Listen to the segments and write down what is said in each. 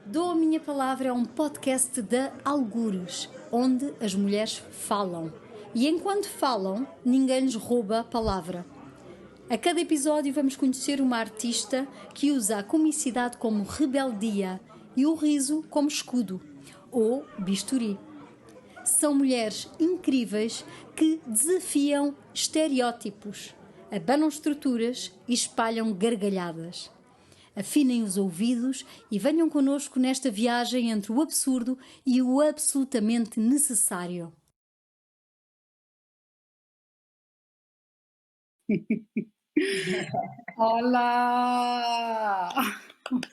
Dou a Minha Palavra é um podcast da Algures, onde as mulheres falam. E enquanto falam, ninguém lhes rouba a palavra. A cada episódio vamos conhecer uma artista que usa a comicidade como rebeldia e o riso como escudo, ou bisturi. São mulheres incríveis que desafiam estereótipos, abanam estruturas e espalham gargalhadas. Afinem os ouvidos e venham connosco nesta viagem entre o absurdo e o absolutamente necessário. Olá!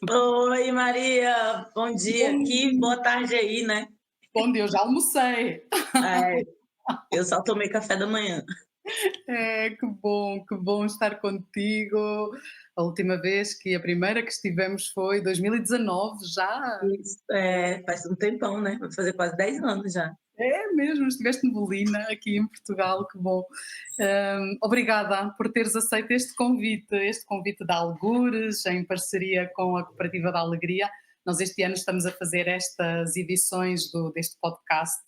Oi, Maria, bom dia Bom aqui, dia. boa tarde aí, né? Bom dia, eu já almocei. É, eu só tomei café da manhã. Que bom estar contigo. A última vez a primeira que estivemos foi 2019 já. Isso, faz um tempão, né? Vai fazer quase 10 anos já. É mesmo, estiveste em Bolina, aqui em Portugal, que bom. Obrigada por teres aceito este convite da Algures, em parceria com a Cooperativa da Alegria. Nós este ano estamos a fazer estas edições deste podcast,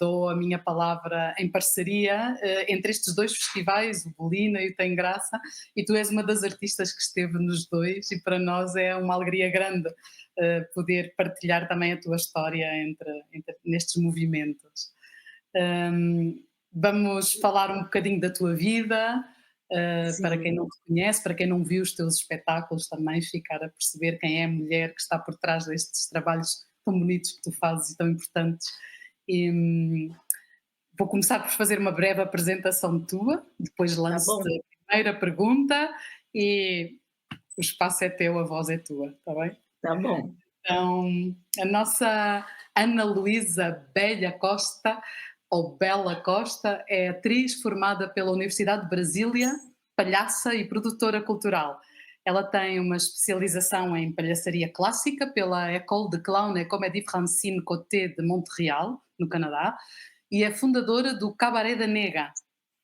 Dou a Minha Palavra, em parceria entre estes dois festivais, o Bolina e o Tem Graça, e tu és uma das artistas que esteve nos dois e para nós é uma alegria grande poder partilhar também a tua história nestes movimentos. Vamos falar um bocadinho da tua vida, para quem Sim, não te conhece, para quem não viu os teus espetáculos também, ficar a perceber quem é a mulher que está por trás destes trabalhos tão bonitos que tu fazes e tão importantes. E, vou começar por fazer uma breve apresentação tua, depois tá lanço-te bom, a primeira pergunta e o espaço é teu, a voz é tua, está bem? tá bom. Então, a nossa Ana Luísa Belha Costa, ou Bela Costa, é atriz formada pela Universidade de Brasília, palhaça e produtora cultural. Ela tem uma especialização em palhaçaria clássica pela École de Clown et Comédie Francine Côté de Montreal, no Canadá, e é fundadora do Cabaré da Nega,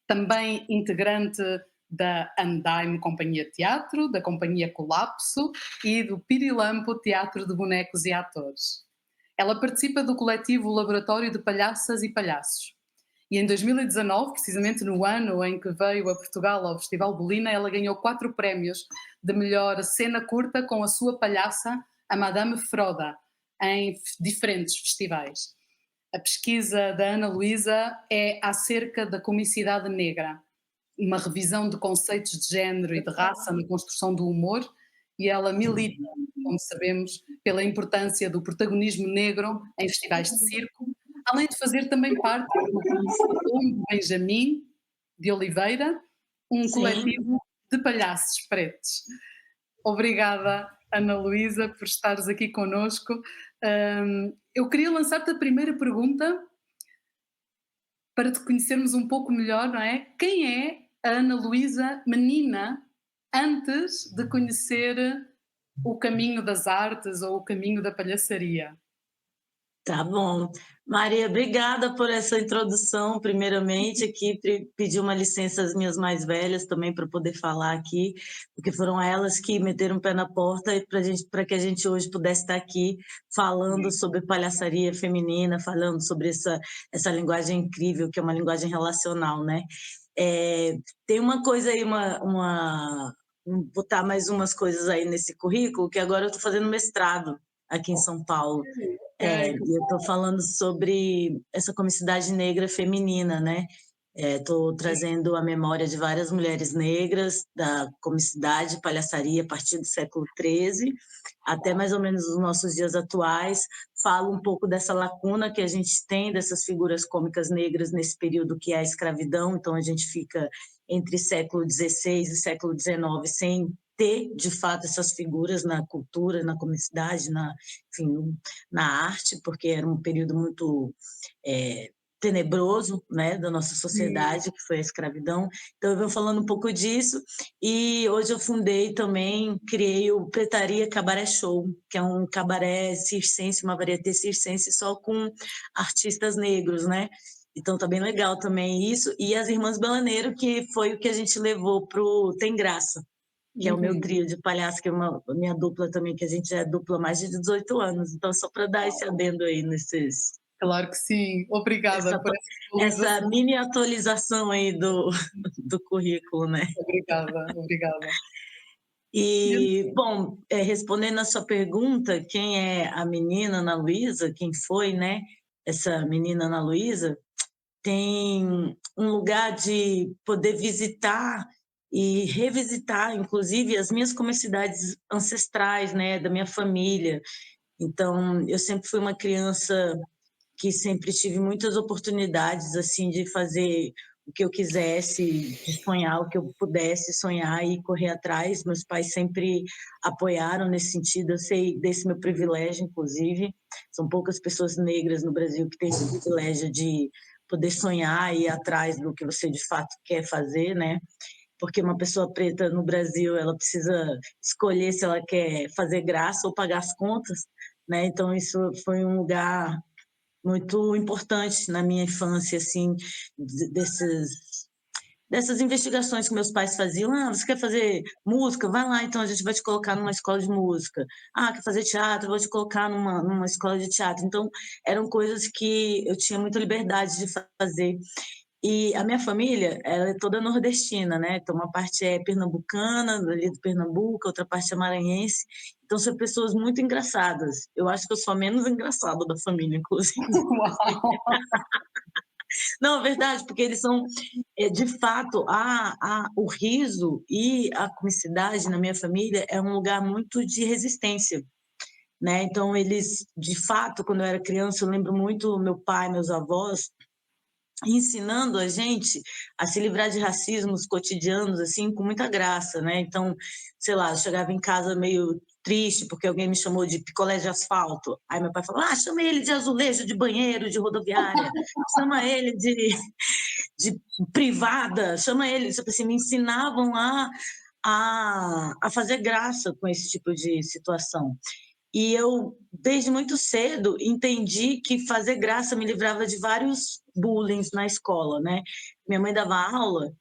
também integrante da Andaime Companhia de Teatro, da Companhia Colapso e do Pirilampo Teatro de Bonecos e Atores. Ela participa do coletivo Laboratório de Palhaças e Palhaços. E em 2019, precisamente no ano em que veio a Portugal ao Festival Bolina, ela ganhou 4 prémios de melhor cena curta com a sua palhaça, a Madame Froda, em diferentes festivais. A pesquisa da Ana Luísa é acerca da comicidade negra, uma revisão de conceitos de género e de raça na construção do humor, e ela milita, como sabemos, pela importância do protagonismo negro em festivais de circo, além de fazer também parte do Colombo Benjamin de Oliveira, um Sim, coletivo de palhaços pretos. Obrigada, Ana Luísa, por estares aqui connosco. Eu queria lançar-te a primeira pergunta para te conhecermos um pouco melhor, não é? Quem é a Ana Luísa menina antes de conhecer o caminho das artes ou o caminho da palhaçaria? tá bom. Maria, obrigada por essa introdução, primeiramente, aqui pedir uma licença às minhas mais velhas também para poder falar aqui, porque foram elas que meteram o pé na porta para que a gente hoje pudesse estar aqui falando sobre palhaçaria feminina, falando sobre essa linguagem incrível, que é uma linguagem relacional, né? É, tem uma coisa aí, botar mais umas coisas aí nesse currículo, que agora eu estou fazendo mestrado aqui em São Paulo. Ok, E eu estou falando sobre essa comicidade negra feminina, né? Estou trazendo a memória de várias mulheres negras da comicidade, palhaçaria a partir do século XIII até mais ou menos os nossos dias atuais. Falo um pouco dessa lacuna que a gente tem dessas figuras cômicas negras nesse período que é a escravidão, então a gente fica entre século XVI e século XIX sem ter, de fato, essas figuras na cultura, na comicidade, enfim, na arte, porque era um período muito tenebroso, né, da nossa sim. sociedade, que foi a escravidão. Então eu venho falando um pouco disso, e hoje eu fundei também, criei o Pretaria Cabaré Show, que é um cabaré circense, uma varieté circense só com artistas negros, né? Então tá bem legal também isso. E as Irmãs Belaneiro, que foi o que a gente levou pro Tem Graça. que é o meu Uhum. trio de palhaço, que é a minha dupla também, que a gente é dupla há mais de 18 anos. Então, só para dar esse adendo aí Claro que sim. Obrigada essa, por essa essa atualização. mini atualização aí do currículo, né? Obrigada, obrigada. E, bom, respondendo a sua pergunta, quem é a menina Ana Luísa, quem foi, né? Essa menina Ana Luísa, tem um lugar de poder visitar e revisitar, inclusive, as minhas comicidades ancestrais, né, da minha família. Então, eu sempre fui uma criança que sempre tive muitas oportunidades assim de fazer o que eu quisesse, de sonhar o que eu pudesse sonhar e correr atrás. Meus pais sempre apoiaram nesse sentido. Eu sei desse meu privilégio, inclusive. São poucas pessoas negras no Brasil que têm esse privilégio de poder sonhar e ir atrás do que você de fato quer fazer, né? Porque uma pessoa preta no Brasil, ela precisa escolher se ela quer fazer graça ou pagar as contas, né? Então isso foi um lugar muito importante na minha infância, assim, dessas investigações que meus pais faziam. Ah, você quer fazer música? Vai lá, então a gente vai te colocar numa escola de música. Ah, quer fazer teatro? Eu vou te colocar numa escola de teatro. Então, eram coisas que eu tinha muita liberdade de fazer. E a minha família, ela é toda nordestina, né? Então, uma parte é pernambucana, ali do Pernambuco, outra parte é maranhense. Então, são pessoas muito engraçadas. Eu acho que eu sou a menos engraçada da família, inclusive. Uau! Não, é verdade, porque eles são, de fato, o riso e a comicidade na minha família é um lugar muito de resistência, né? Então, eles, de fato, quando eu era criança, eu lembro muito meu pai, meus avós, ensinando a gente a se livrar de racismos cotidianos, assim, com muita graça, né? Então, sei lá, eu chegava em casa meio triste porque alguém me chamou de picolé de asfalto. Aí meu pai falou: ah, chama ele de azulejo de banheiro de rodoviária, chama ele de privada, chama ele. Tipo assim, me ensinavam a fazer graça com esse tipo de situação. E eu, desde muito cedo, entendi que fazer graça me livrava de vários bullying na escola, né? Minha mãe dava aula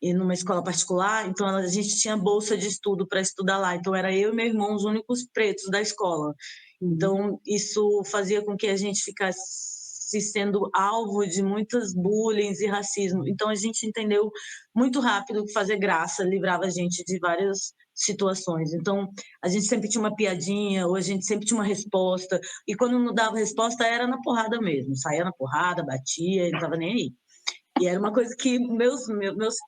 e numa escola particular, então a gente tinha bolsa de estudo para estudar lá. Então era eu e meu irmão os únicos pretos da escola. Uhum. Então isso fazia com que a gente ficasse sendo alvo de muitos bullying e racismo. Então a gente entendeu muito rápido que fazer graça livrava a gente de várias situações. Então a gente sempre tinha uma piadinha, ou a gente sempre tinha uma resposta, e quando não dava resposta era na porrada mesmo, saía na porrada, batia, ele não estava nem aí. E era uma coisa que meus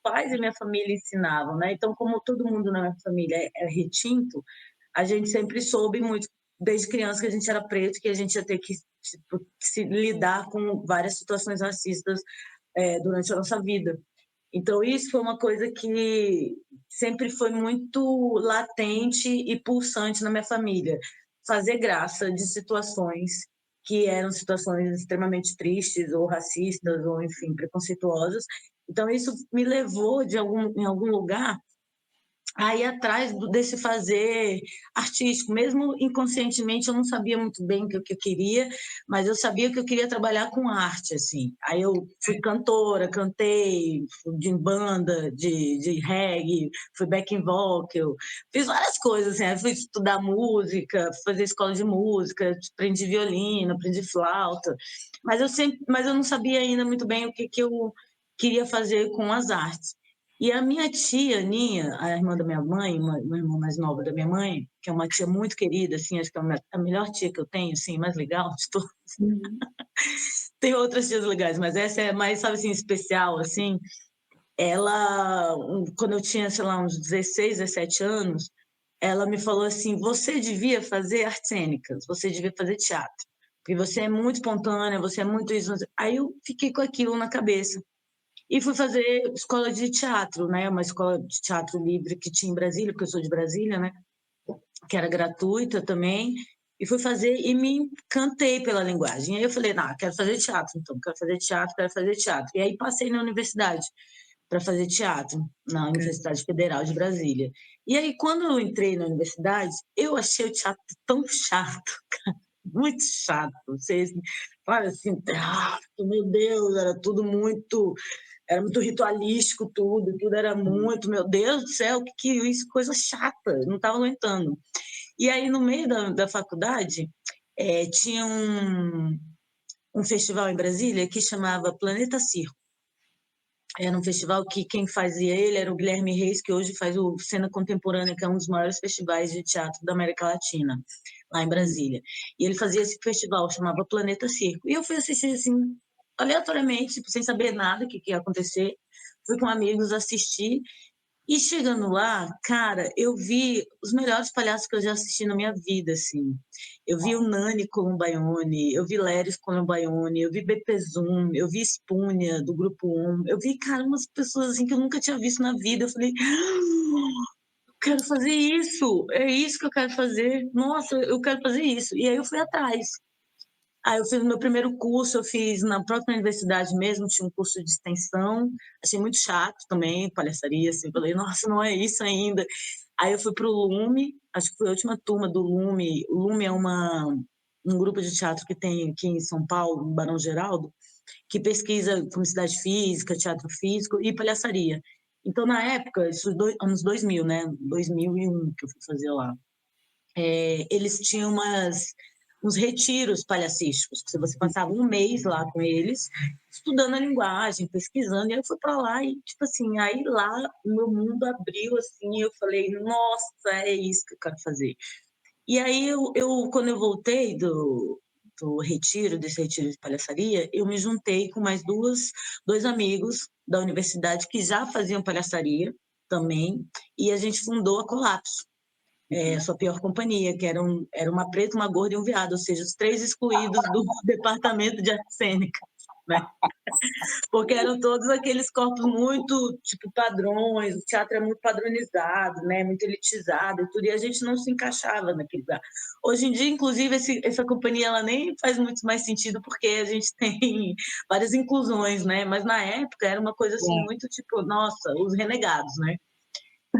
pais e minha família ensinavam, né? Então, como todo mundo na minha família é retinto, a gente sempre soube muito, desde criança, que a gente era preto, que a gente ia ter que tipo, se lidar com várias situações racistas durante a nossa vida. Então, isso foi uma coisa que sempre foi muito latente e pulsante na minha família. Fazer graça de situações que eram situações extremamente tristes ou racistas ou, enfim, preconceituosas. Então, isso me levou, em algum lugar, aí atrás desse fazer artístico, mesmo inconscientemente eu não sabia muito bem o que eu queria, mas eu sabia que eu queria trabalhar com arte, assim. Aí eu fui cantora, cantei de banda, de reggae, fui backing vocal, fiz várias coisas, assim. Aí fui estudar música, fazer escola de música, aprendi violino, aprendi flauta, mas eu não sabia ainda muito bem o que eu queria fazer com as artes. E a minha tia, Ninha, a irmã da minha mãe, uma irmã mais nova da minha mãe, que é uma tia muito querida, assim, acho que é a melhor tia que eu tenho, assim, mais legal de todas. Uhum. Tem outras tias legais, mas essa é mais, sabe assim, especial, assim. Ela, quando eu tinha, sei lá, uns 16, 17 anos, ela me falou assim: você devia fazer artes cênicas, você devia fazer teatro, porque você é muito espontânea, você é muito isso. Aí eu fiquei com aquilo na cabeça. E fui fazer escola de teatro, né? Uma escola de teatro livre que tinha em Brasília, porque eu sou de Brasília, né? Que era gratuita também. E fui fazer e me encantei pela linguagem. Aí eu falei, não, quero fazer teatro, então, quero fazer teatro, quero fazer teatro. E aí passei na universidade para fazer teatro, na Ok. Universidade Federal de Brasília. E aí, quando eu entrei na universidade, eu achei o teatro tão chato, muito chato. Vocês, olha assim, tráfico, meu Deus, era tudo muito era muito ritualístico tudo era muito, meu Deus do céu, que isso, coisa chata, não estava aguentando. E aí, no meio da faculdade, tinha um festival em Brasília que chamava Planeta Circo. Era um festival que quem fazia ele era o Guilherme Reis, que hoje faz o Cena Contemporânea, que é um dos maiores festivais de teatro da América Latina, lá em Brasília. E ele fazia esse festival, chamava Planeta Circo. E eu fui assistir, assim, aleatoriamente, tipo, sem saber nada o que ia acontecer. Fui com amigos assistir. E chegando lá, cara, eu vi os melhores palhaços que eu já assisti na minha vida, assim. Eu vi o Nani Columbaione, eu vi Leris Columbaione, eu vi Bepezum, eu vi Spúnia, do Grupo 1. Eu vi, cara, umas pessoas assim que eu nunca tinha visto na vida. Eu falei, eu quero fazer isso, é isso que eu quero fazer. Nossa, eu quero fazer isso. E aí eu fui atrás. Aí eu fiz o meu primeiro curso, eu fiz na própria universidade mesmo, tinha um curso de extensão, achei muito chato também, palhaçaria, assim, falei, nossa, não é isso ainda. Aí eu fui para o Lume, acho que foi a última turma do Lume. O Lume é um grupo de teatro que tem aqui em São Paulo, no Barão Geraldo, que pesquisa comunicidade física, teatro físico e palhaçaria. Então, na época, isso anos 2000, né? 2001 que eu fui fazer lá. Eles tinham uns retiros palhacísticos, que você passava um mês lá com eles, estudando a linguagem, pesquisando, e aí eu fui para lá e, tipo assim, aí lá o meu mundo abriu, assim, eu falei, nossa, é isso que eu quero fazer. E aí, quando eu voltei desse retiro de palhaçaria, eu me juntei com mais dois amigos da universidade que já faziam palhaçaria também, e a gente fundou a Colapso, sua pior companhia, que era uma preta, uma gorda e um viado, ou seja, os três excluídos do departamento de arte cênica, né? Porque eram todos aqueles corpos muito, tipo, padrões, o teatro é muito padronizado, né? Muito elitizado e tudo, e a gente não se encaixava naquele lugar. Hoje em dia, inclusive, essa companhia ela nem faz muito mais sentido, porque a gente tem várias inclusões, né? Mas na época era uma coisa assim, muito tipo, nossa, os renegados, né?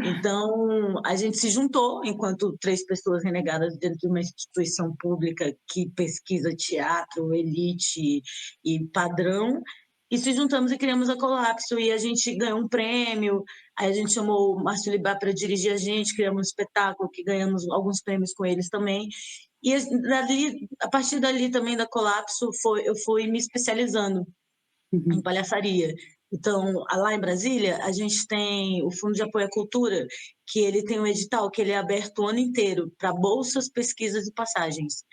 Então, a gente se juntou enquanto três pessoas renegadas dentro de uma instituição pública que pesquisa teatro, elite e padrão, e se juntamos e criamos a Colapso, e a gente ganhou um prêmio, aí a gente chamou o Márcio Libá para dirigir a gente, criamos um espetáculo que ganhamos alguns prêmios com eles também, e a partir dali também da Colapso, eu fui me especializando em palhaçaria. Então, lá em Brasília, a gente tem o Fundo de Apoio à Cultura, que ele tem um edital que ele é aberto o ano inteiro para bolsas, pesquisas e passagens.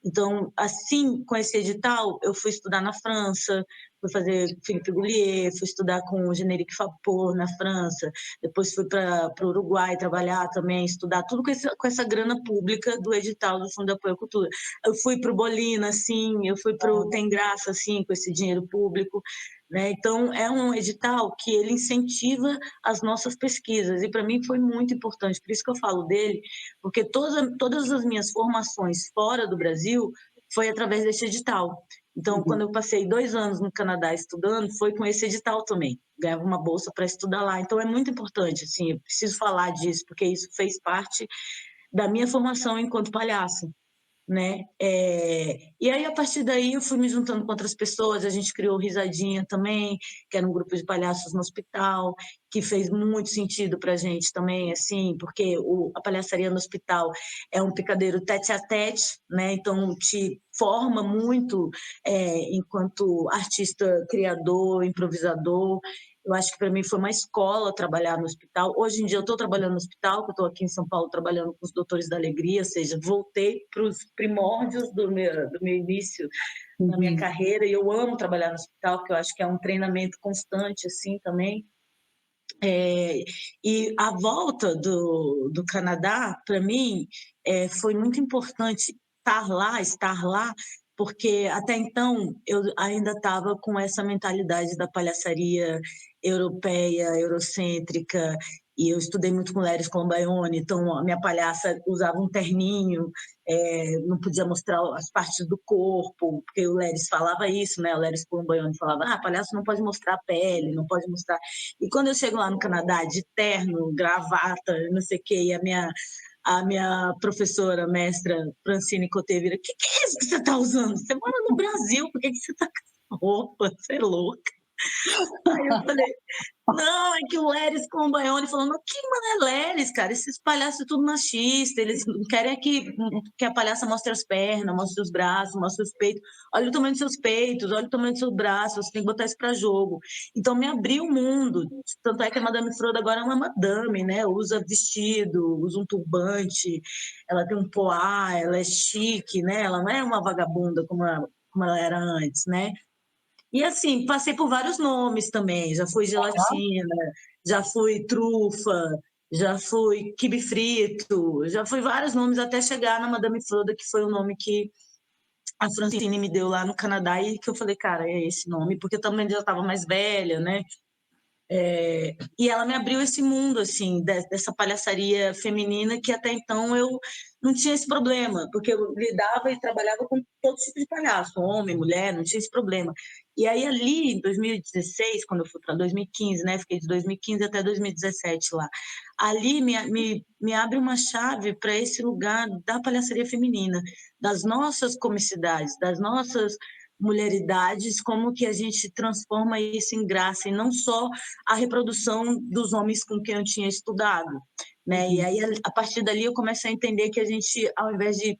Então, assim, com esse edital, eu fui estudar na França, fui fazer Philippe Goulier, fui estudar com o Generique Fapour na França, depois fui para o Uruguai trabalhar também, estudar tudo com essa grana pública do edital do Fundo de Apoio à Cultura. Eu fui para o Bolina, assim, eu fui para o Tem Graça, assim, com esse dinheiro público, né? Então, é um edital que ele incentiva as nossas pesquisas, e para mim foi muito importante, por isso que eu falo dele, porque todas as minhas formações fora do Brasil foi através desse edital. Então, quando eu passei 2 anos no Canadá estudando, foi com esse edital também. Ganhava uma bolsa para estudar lá. Então, é muito importante, assim, eu preciso falar disso, porque isso fez parte da minha formação enquanto palhaça, né? E aí, a partir daí, eu fui me juntando com outras pessoas, a gente criou Risadinha também, que era um grupo de palhaços no hospital, que fez muito sentido para a gente também, assim, porque a palhaçaria no hospital é um picadeiro tete a tete, né? Então, te forma muito enquanto artista, criador, improvisador. Eu acho que para mim foi uma escola trabalhar no hospital. Hoje em dia eu estou trabalhando no hospital, que eu estou aqui em São Paulo trabalhando com os Doutores da Alegria, ou seja, voltei para os primórdios do meu início na minha carreira, e eu amo trabalhar no hospital, porque eu acho que é um treinamento constante, assim, também. E a volta do Canadá, para mim, foi muito importante estar lá, porque até então eu ainda estava com essa mentalidade da palhaçaria europeia, eurocêntrica, e eu estudei muito com Leris Columbaione, então a minha palhaça usava um terninho, não podia mostrar as partes do corpo, porque o Leris falava isso, né? O Leris Columbaione falava, palhaço não pode mostrar a pele, não pode mostrar... E quando eu chego lá no Canadá, de terno, gravata, não sei o quê, e a minha professora, mestra Francine Cotevira, que é isso que você está usando? Você mora no Brasil, por que você está com essa roupa? Você é louca? Aí eu falei, não, é que o Leris com o Baione falando, que mané Leris, cara, esses palhaços tudo machista, eles não querem que a palhaça mostre as pernas, mostre os braços, mostre os peitos. Olha o tamanho dos seus peitos, olha o tamanho dos seus braços, você tem que botar isso para jogo. Então me abriu o mundo. Tanto é que a Madame Froda agora é uma madame, né? Usa vestido, usa um turbante, ela tem um poá, ela é chique, né? Ela não é uma vagabunda como ela era antes, né? E assim, passei por vários nomes também. Já fui gelatina, já fui trufa, já fui quibe frito, já fui vários nomes até chegar na Madame Froda, que foi o nome que a Francine me deu lá no Canadá e que eu falei, cara, é esse nome, porque eu também já estava mais velha, né? E ela me abriu esse mundo, assim, dessa palhaçaria feminina que até então eu não tinha esse problema, porque eu lidava e trabalhava com todo tipo de palhaço, homem, mulher, não tinha esse problema. E aí ali, em 2016, quando eu fui para 2015, né, fiquei de 2015 até 2017 lá, ali me abre uma chave para esse lugar da palhaçaria feminina, das nossas comicidades, das nossas mulheridades, como que a gente transforma isso em graça, e não só a reprodução dos homens com quem eu tinha estudado, né? E aí, a partir dali, eu comecei a entender que a gente, ao invés de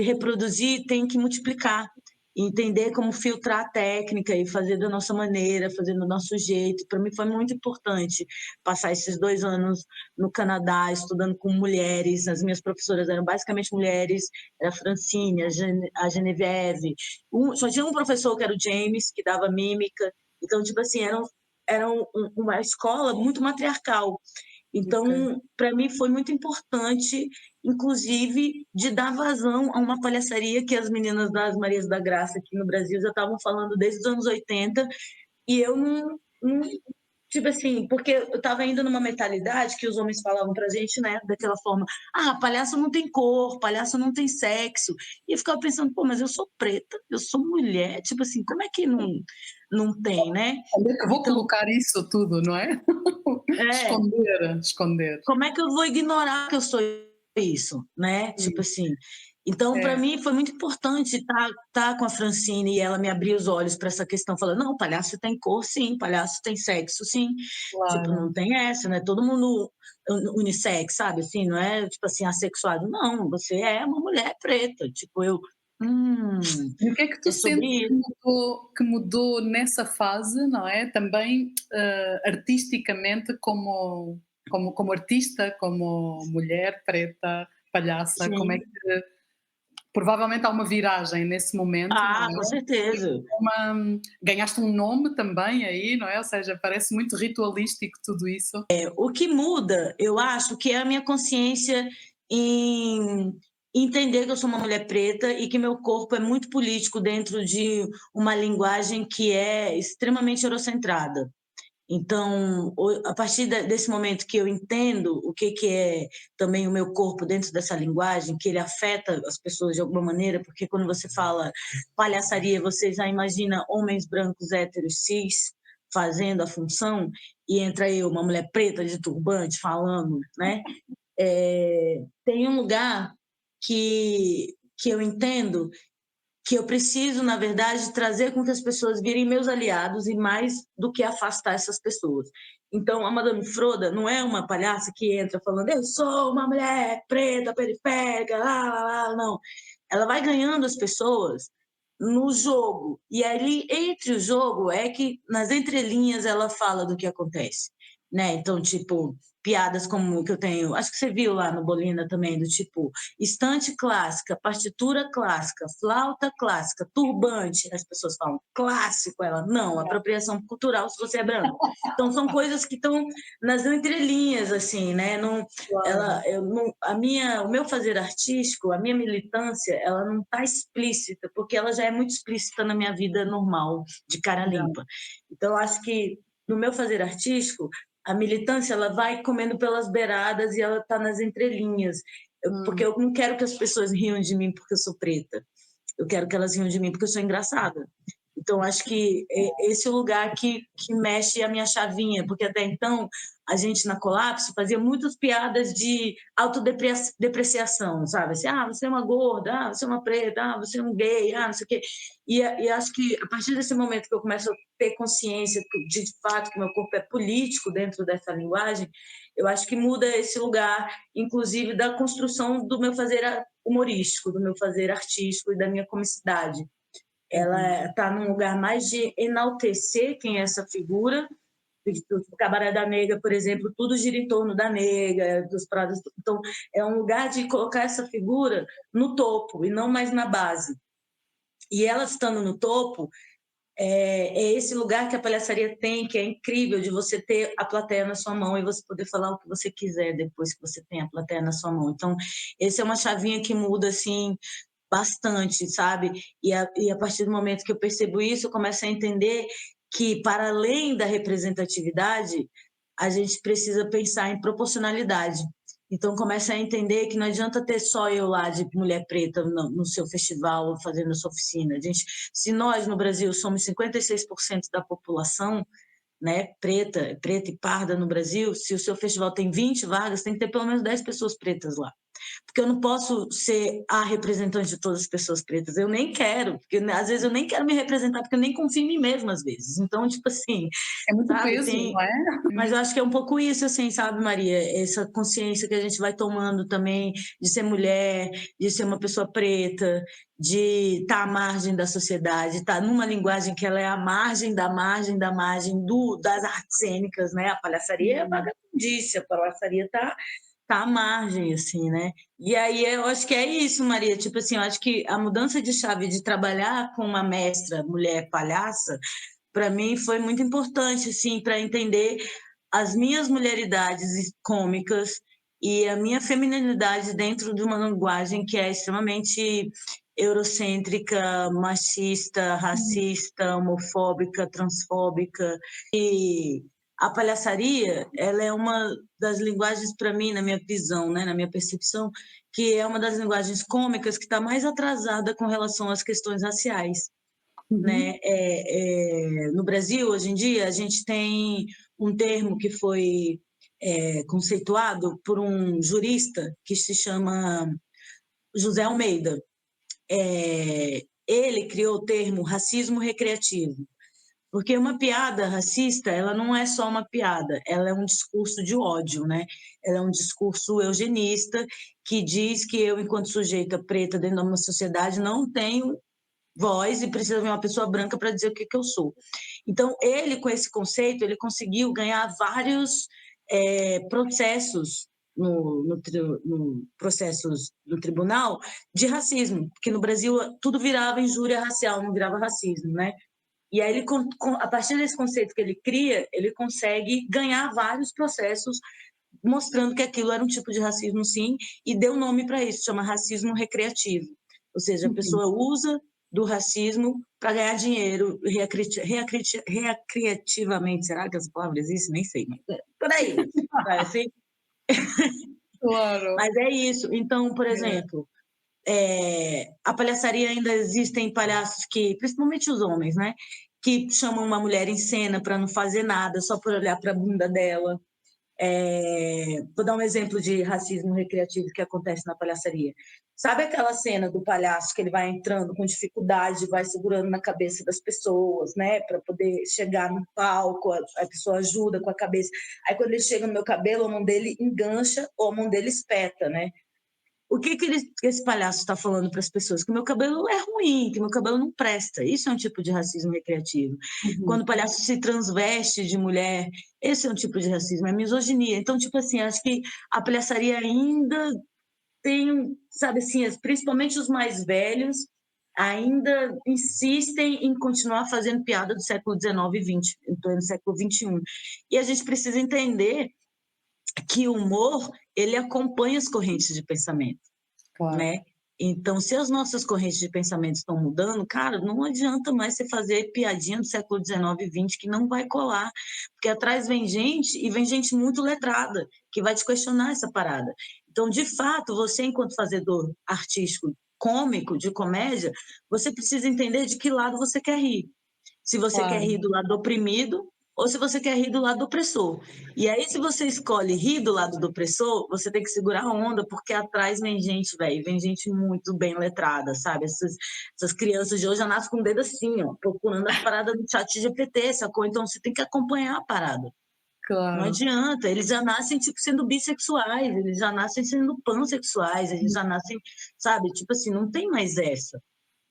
reproduzir, tem que multiplicar, entender como filtrar a técnica e fazer da nossa maneira, fazer do nosso jeito. Para mim foi muito importante passar esses 2 anos no Canadá, estudando com mulheres. As minhas professoras eram basicamente mulheres, era a Francine, a Genevieve. Só tinha um professor que era o James, que dava mímica. Então, tipo assim, era uma escola muito matriarcal. Então, para mim foi muito importante, inclusive, de dar vazão a uma palhaçaria que as meninas das Marias da Graça aqui no Brasil já estavam falando desde os anos 80, e eu não tipo assim, porque eu estava indo numa mentalidade que os homens falavam pra gente, né, daquela forma, palhaço não tem cor, palhaço não tem sexo. E eu ficava pensando, pô, mas eu sou preta, eu sou mulher, tipo assim, como é que não tem, né? Onde é que vou Então, colocar isso tudo, não é? é, Esconder, esconder. como é que eu vou ignorar que eu sou isso, né? Tipo Sim, assim. Então, para é, mim, foi muito importante estar com a Francine e ela me abrir os olhos para essa questão, falando, não, palhaço tem cor, sim, palhaço tem sexo, sim. Tipo, claro. não tem essa, né? Todo mundo unissex, sabe? Assim, não é, tipo assim, assexuado. Não, você é uma mulher preta. Tipo, hum, E o que é que tu é sobre sentes isso. que mudou nessa fase, não é? Também, artisticamente como artista, como mulher preta, palhaça, como é Sim. que provavelmente há uma viragem nesse momento, não Ah, é? com certeza. Ganhaste um nome também aí, não é? Ou seja, parece muito ritualístico tudo isso. O que muda, eu acho, que é a minha consciência em entender que eu sou uma mulher preta e que meu corpo é muito político dentro de uma linguagem que é extremamente eurocentrada. Então, a partir desse momento que eu entendo o que é também o meu corpo dentro dessa linguagem, que ele afeta as pessoas de alguma maneira, porque quando você fala palhaçaria, você já imagina homens brancos, héteros, cis, fazendo a função, e entra eu, uma mulher preta de turbante, falando, né? Tem um lugar que eu entendo que eu preciso, na verdade, trazer com que as pessoas virem meus aliados e mais do que afastar essas pessoas. Então, a Madame Froda não é uma palhaça que entra falando eu sou uma mulher preta, periférica, lá, lá, lá, não. Ela vai ganhando as pessoas no jogo. E ali, entre o jogo, é que nas entrelinhas ela fala do que acontece. Né? Então, tipo, piadas como o que eu tenho, acho que você viu lá no Bolina também, do tipo, estante clássica, partitura clássica, flauta clássica, turbante, as pessoas falam clássico, ela, não, apropriação cultural se você é branco. Então, são coisas que estão nas entrelinhas, assim, né? Não, Claro, o meu fazer artístico, a minha militância, ela não está explícita, porque ela já é muito explícita na minha vida normal, de cara yeah. limpa. Então, eu acho que no meu fazer artístico, a militância ela vai comendo pelas beiradas e ela está nas entrelinhas. Porque eu não quero que as pessoas riam de mim porque eu sou preta. Eu quero que elas riam de mim porque eu sou engraçada. Então, acho que esse é o lugar que mexe a minha chavinha, porque até então a gente na Colapso fazia muitas piadas de autodepreciação, sabe? Assim, você é uma gorda, você é uma preta, você é um gay, não sei o quê. E acho que a partir desse momento que eu começo a ter consciência de fato que meu corpo é político dentro dessa linguagem, eu acho que muda esse lugar, inclusive da construção do meu fazer humorístico, do meu fazer artístico e da minha comicidade. Ela está num lugar mais de enaltecer quem é essa figura. O Cabaré da Nega, por exemplo, tudo gira em torno da nega, dos prados. Então, é um lugar de colocar essa figura no topo e não mais na base. E ela estando no topo, é esse lugar que a palhaçaria tem, que é incrível, de você ter a plateia na sua mão e você poder falar o que você quiser depois que você tem a plateia na sua mão. Então, essa é uma chavinha que muda, assim, bastante, sabe? E a partir do momento que eu percebo isso, eu começo a entender que, para além da representatividade, a gente precisa pensar em proporcionalidade. Então, começa a entender que não adianta ter só eu lá de mulher preta no seu festival, fazendo a sua oficina. Se nós, no Brasil, somos 56% da população, né, preta e parda no Brasil, se o seu festival tem 20 vagas, tem que ter pelo menos 10 pessoas pretas lá. Porque eu não posso ser a representante de todas as pessoas pretas. Eu nem quero, porque às vezes eu nem quero me representar, porque eu nem confio em mim mesma às vezes. Então, tipo assim, É muito sabe, peso, não é? mas eu acho que é um pouco isso, assim, sabe, Maria? Essa consciência que a gente vai tomando também de ser mulher, de ser uma pessoa preta, de estar à margem da sociedade, estar numa linguagem que ela é à margem da margem da margem das artes cênicas, né? A palhaçaria é vagabundícia, a palhaçaria tá à margem, assim, né? E aí eu acho que é isso, Maria. Tipo assim, eu acho que a mudança de chave de trabalhar com uma mestra mulher palhaça, para mim foi muito importante, assim, para entender as minhas mulheridades cômicas e a minha feminilidade dentro de uma linguagem que é extremamente eurocêntrica, machista, racista, homofóbica, transfóbica. E a palhaçaria, ela é uma das linguagens, para mim, na minha visão, né, na minha percepção, que é uma das linguagens cômicas que está mais atrasada com relação às questões raciais. Né? No Brasil, hoje em dia, a gente tem um termo que foi conceituado por um jurista que se chama José Almeida. Ele criou o termo racismo recreativo, porque uma piada racista, ela não é só uma piada, ela é um discurso de ódio, né? Ela é um discurso eugenista que diz que eu, enquanto sujeita preta dentro de uma sociedade, não tenho voz e precisa vir uma pessoa branca para dizer o que eu sou. Então, ele, com esse conceito, ele conseguiu ganhar vários processos processos no tribunal de racismo, porque no Brasil tudo virava injúria racial, não virava racismo, né? E aí, a partir desse conceito que ele cria, ele consegue ganhar vários processos mostrando que aquilo era um tipo de racismo, sim, e deu nome para isso, chama racismo recreativo. Ou seja, a pessoa usa do racismo para ganhar dinheiro recreativamente. Será que essa palavra existe? Nem sei, mas por aí. Assim? Claro. Mas é isso. Então, por exemplo, a palhaçaria ainda existem palhaços que, principalmente os homens, né? Que chamam uma mulher em cena para não fazer nada, só por olhar para a bunda dela. Vou dar um exemplo de racismo recreativo que acontece na palhaçaria. Sabe aquela cena do palhaço que ele vai entrando com dificuldade, vai segurando na cabeça das pessoas, né, para poder chegar no palco, a pessoa ajuda com a cabeça. Aí quando ele chega no meu cabelo, a mão dele engancha ou a mão dele espeta, né? O que esse palhaço está falando para as pessoas? Que meu cabelo é ruim, que meu cabelo não presta. Isso é um tipo de racismo recreativo. Quando o palhaço se transveste de mulher, esse é um tipo de racismo, é misoginia. Então, tipo assim, acho que a palhaçaria ainda tem, sabe assim, principalmente os mais velhos, ainda insistem em continuar fazendo piada do século XIX e XX, em pleno século XXI. E a gente precisa entender que o humor, ele acompanha as correntes de pensamento, Claro. né? Então, se as nossas correntes de pensamento estão mudando, cara, não adianta mais você fazer piadinha do século XIX e XX que não vai colar, porque atrás vem gente, e vem gente muito letrada, que vai te questionar essa parada. Então, de fato, você, enquanto fazedor artístico, cômico, de comédia, você precisa entender de que lado você quer rir. Se você quer rir Claro, do lado oprimido ou se você quer rir do lado opressor. E aí, se você escolhe rir do lado do opressor, você tem que segurar a onda, porque atrás vem gente, velho, vem gente muito bem letrada, sabe? Essas crianças de hoje já nascem com o dedo assim, ó, procurando as paradas do chat GPT, sacou? Então você tem que acompanhar a parada. Não claro. adianta, eles já nascem tipo sendo bissexuais, eles já nascem sendo pansexuais, eles já nascem, sabe? Tipo assim, não tem mais essa,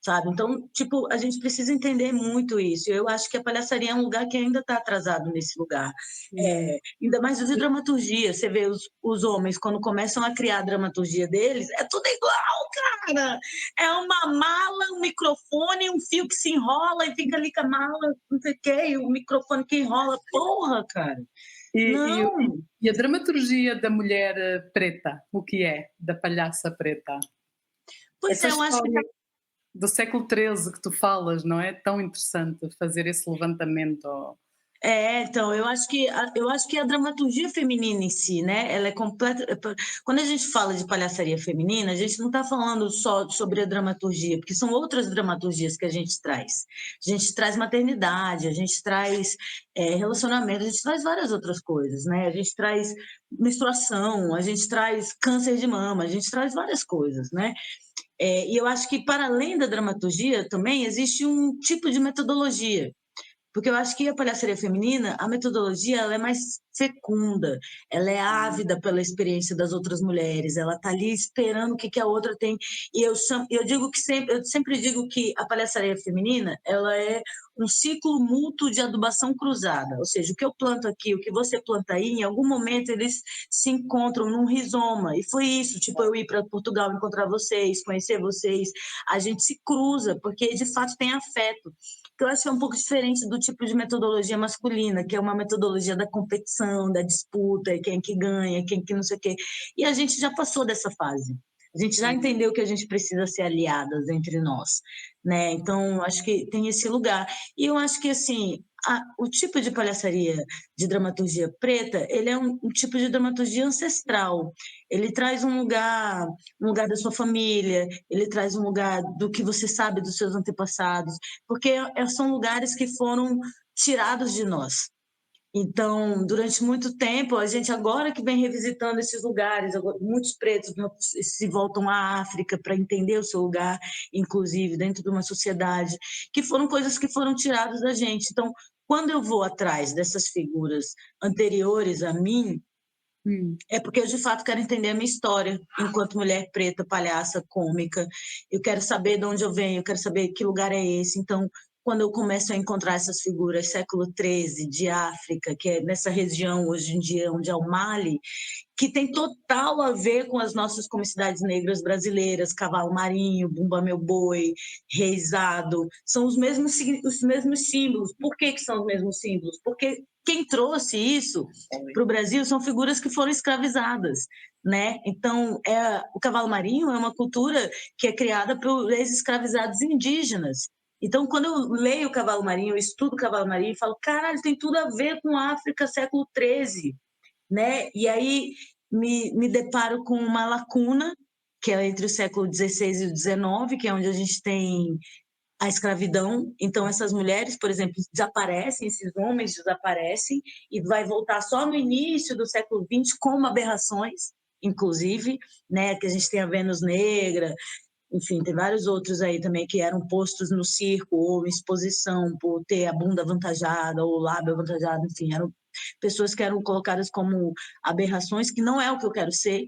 sabe? Então, tipo, a gente precisa entender muito isso. Eu acho que a palhaçaria é um lugar que ainda está atrasado nesse lugar. Hum. Ainda mais de dramaturgia. Você vê os homens, quando começam a criar a dramaturgia deles, é tudo igual, cara! É uma mala, um microfone, um fio que se enrola e fica ali com a mala, não sei o quê, e o microfone que enrola. Porra, cara! E, e, Não! e a dramaturgia da mulher preta, o que é? Da palhaça preta? Pois Essa é, eu acho que história do século XIII que tu falas, não é? Tão interessante fazer esse levantamento. Então, eu acho que a dramaturgia feminina em si, né, ela é completa. Quando a gente fala de palhaçaria feminina, a gente não está falando só sobre a dramaturgia, porque são outras dramaturgias que a gente traz. A gente traz maternidade, a gente traz relacionamento, a gente traz várias outras coisas, né? A gente traz menstruação, a gente traz câncer de mama, a gente traz várias coisas, né? E eu acho que para além da dramaturgia também existe um tipo de metodologia. Porque eu acho que a palhaçaria feminina, a metodologia, ela é mais fecunda, ela é ávida pela experiência das outras mulheres, ela está ali esperando o que, que a outra tem. E eu sempre digo que a palhaçaria feminina, ela é um ciclo mútuo de adubação cruzada, ou seja, o que eu planto aqui, o que você planta aí, em algum momento eles se encontram num rizoma. E foi isso, tipo, eu ir para Portugal encontrar vocês, conhecer vocês, a gente se cruza, porque de fato tem afeto que eu acho que é um pouco diferente do tipo de metodologia masculina, que é uma metodologia da competição, da disputa, quem que ganha, quem que não sei o quê. E a gente já passou dessa fase. A gente já entendeu que a gente precisa ser aliadas entre nós, né? Então, acho que tem esse lugar. E eu acho que, assim, o tipo de palhaçaria de dramaturgia preta, ele é um tipo de dramaturgia ancestral. Ele traz um lugar da sua família, ele traz um lugar do que você sabe dos seus antepassados, porque são lugares que foram tirados de nós. Então, durante muito tempo, a gente agora que vem revisitando esses lugares, muitos pretos se voltam à África para entender o seu lugar, inclusive dentro de uma sociedade, que foram coisas que foram tiradas da gente. Então, quando eu vou atrás dessas figuras anteriores a mim, Hum. é porque eu de fato quero entender a minha história enquanto mulher preta, palhaça, cômica. Eu quero saber de onde eu venho, eu quero saber que lugar é esse. Então, quando eu começo a encontrar essas figuras século XIII de África, que é nessa região hoje em dia onde é o Mali, que tem total a ver com as nossas comunidades negras brasileiras, Cavalo Marinho, Bumba Meu Boi, Reisado, são os mesmos símbolos. Por que que são os mesmos símbolos? Porque quem trouxe isso para o Brasil são figuras que foram escravizadas, né? Então, o Cavalo Marinho é uma cultura que é criada por ex-escravizados indígenas. Então, quando eu leio o Cavalo Marinho, eu estudo o Cavalo Marinho, eu falo, caralho, tem tudo a ver com a África século XIII, né? E aí me deparo com uma lacuna, que é entre o século XVI e o XIX, que é onde a gente tem a escravidão. Então, essas mulheres, por exemplo, desaparecem, esses homens desaparecem, e vai voltar só no início do século XX como aberrações, inclusive, né? Que a gente tem a Vênus Negra, enfim, tem vários outros aí também que eram postos no circo ou em exposição por ter a bunda avantajada ou o lábio avantajado, enfim, eram pessoas que eram colocadas como aberrações, que não é o que eu quero ser.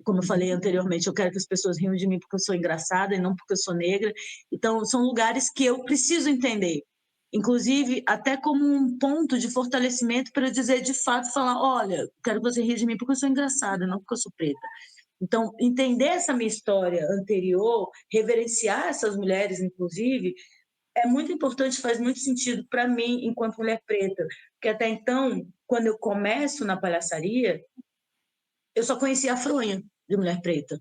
Como eu falei anteriormente, eu quero que as pessoas riam de mim porque eu sou engraçada e não porque eu sou negra. Então, são lugares que eu preciso entender. Inclusive, até como um ponto de fortalecimento para eu dizer de fato, falar, olha, quero que você ria de mim porque eu sou engraçada, não porque eu sou preta. Então, entender essa minha história anterior, reverenciar essas mulheres, inclusive, é muito importante, faz muito sentido para mim, enquanto mulher preta. Porque até então, quando eu começo na palhaçaria, eu só conhecia a fronha de mulher preta,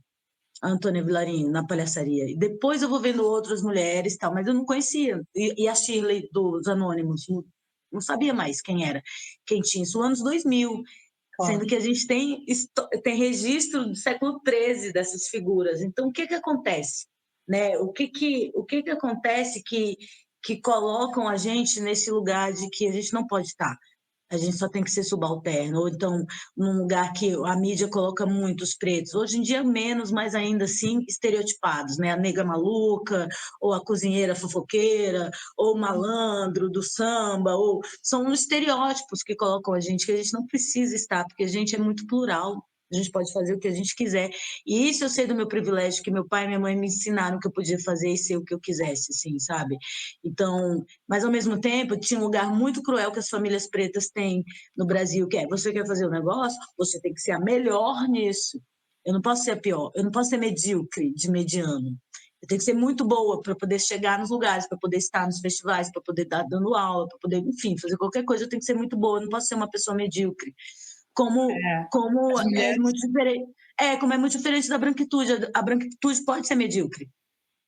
a Antônia Vilarinho, na palhaçaria. E depois eu vou vendo outras mulheres, tal, mas eu não conhecia. E a Shirley dos Anônimos, não sabia mais quem era, quem tinha isso, anos 2000, Claro. sendo que a gente tem registro do século XIII dessas figuras. Então, o que que acontece? Né? O que que acontece que que colocam a gente nesse lugar de que a gente não pode estar. A gente só tem que ser subalterno, ou então num lugar que a mídia coloca muitos pretos. Hoje em dia menos, mas ainda assim estereotipados, né? A negra maluca, ou a cozinheira fofoqueira, ou o malandro do samba, ou são os estereótipos que colocam a gente, que a gente não precisa estar, porque a gente é muito plural. A gente pode fazer o que a gente quiser. E isso eu sei do meu privilégio, que meu pai e minha mãe me ensinaram que eu podia fazer e ser o que eu quisesse, assim, sabe? Então, mas ao mesmo tempo tinha um lugar muito cruel que as famílias pretas têm no Brasil, que é: você quer fazer o negócio, você tem que ser a melhor nisso. Eu não posso ser a pior, eu não posso ser medíocre, de mediano. Eu tenho que ser muito boa para poder chegar nos lugares, para poder estar nos festivais, para poder estar dando aula, para poder, enfim, fazer qualquer coisa. Eu tenho que ser muito boa, eu não posso ser uma pessoa medíocre. Como, É, como as é mulheres, muito diferente. Como é muito diferente da branquitude. A branquitude pode ser medíocre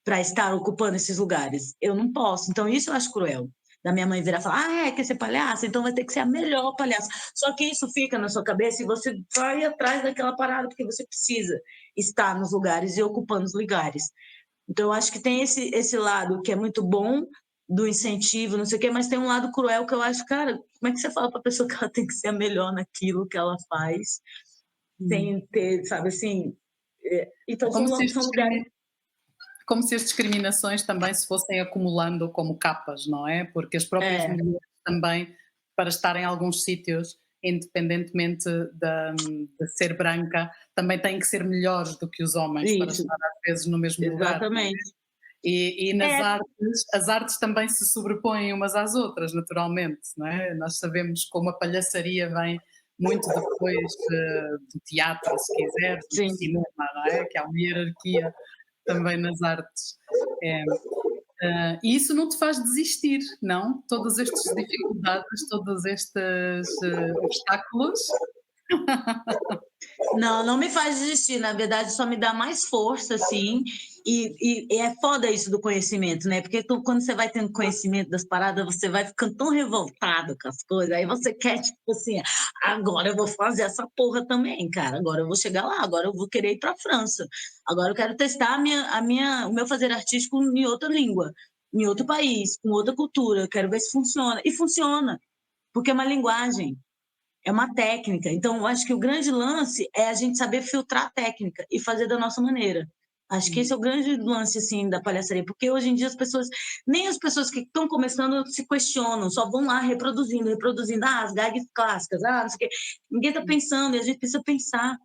para estar ocupando esses lugares. Eu não posso. Então, isso eu acho cruel. Da minha mãe virar e falar: quer ser palhaça? Então vai ter que ser a melhor palhaça. Só que isso fica na sua cabeça e você vai atrás daquela parada, porque você precisa estar nos lugares e ocupando os lugares. Então, eu acho que tem esse lado que é muito bom, do incentivo, não sei o quê, mas tem um lado cruel que eu acho, cara, como é que você fala para a pessoa que ela tem que ser a melhor naquilo que ela faz, hum, sem ter, sabe assim. é Então, são lugares. como se as discriminações também se fossem acumulando como capas, não é? Porque as próprias É, mulheres também, para estar em alguns sítios, independentemente de ser branca, também têm que ser melhores do que os homens para isso, estar às vezes no mesmo lugar. exatamente. E nas É, artes, as artes também se sobrepõem umas às outras, naturalmente, não é? Nós sabemos como a palhaçaria vem muito depois do teatro, se quiseres, do sim. cinema, não é? Que há uma hierarquia também nas artes. É, e isso não te faz desistir, não? Todas estas dificuldades, todos estes obstáculos. Não, não me faz desistir, na verdade só me dá mais força, assim, e é foda isso do conhecimento, né? Porque quando você vai tendo conhecimento das paradas, você vai ficando tão revoltado com as coisas, aí você quer, tipo assim, agora eu vou fazer essa porra também, cara, agora eu vou chegar lá, agora eu vou querer ir pra França, agora eu quero testar o meu fazer artístico em outra língua, em outro país, com outra cultura, eu quero ver se funciona, e funciona, porque é uma linguagem, é uma técnica. Então, eu acho que o grande lance é a gente saber filtrar a técnica e fazer da nossa maneira. Acho que esse é o grande lance, assim, da palhaçaria, porque hoje em dia nem as pessoas que estão começando se questionam, só vão lá reproduzindo, as gags clássicas, não sei o quê. Ninguém está pensando, e a gente precisa pensar.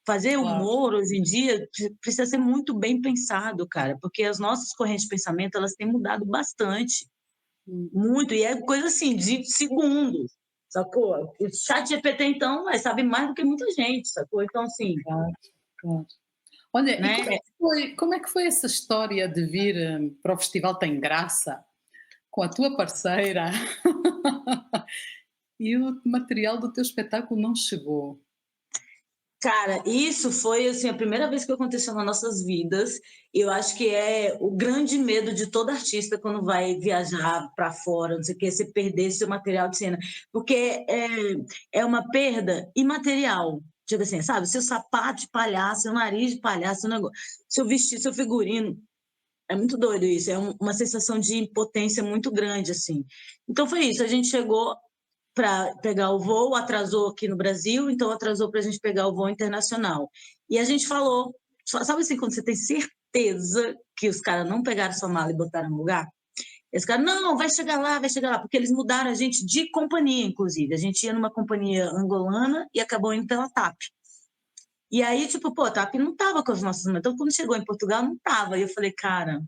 Fazer Claro. humor hoje em dia precisa ser muito bem pensado, cara, porque as nossas correntes de pensamento, elas têm mudado bastante. Muito, e é coisa assim, de segundos, sacou? O chat GPT, então, sabe mais do que muita gente, sacou? Então, assim, Claro, claro. Olha, e né? como é que foi essa história de vir, para o Festival Tem Graça, com a tua parceira, e o material do teu espetáculo não chegou? Cara, isso foi assim a primeira vez que aconteceu nas nossas vidas. Eu acho que é o grande medo de todo artista quando vai viajar para fora, não sei o que, você perder seu material de cena, porque é uma perda imaterial. Tipo assim, sabe? Seu sapato de palhaço, seu nariz de palhaço, seu negócio, seu vestido, seu figurino. É muito doido isso, é uma sensação de impotência muito grande, assim. Então foi isso, a gente chegou para pegar o voo, atrasou aqui no Brasil, então atrasou para a gente pegar o voo internacional. E a gente falou, sabe assim, quando você tem certeza que os caras não pegaram sua mala e botaram no lugar? Esse cara, não, vai chegar lá, porque eles mudaram a gente de companhia, inclusive. A gente ia numa companhia angolana e acabou indo pela TAP. E aí, tipo, pô, a TAP não tava com as nossas malas. Então, quando chegou em Portugal, não tava. E eu falei, cara,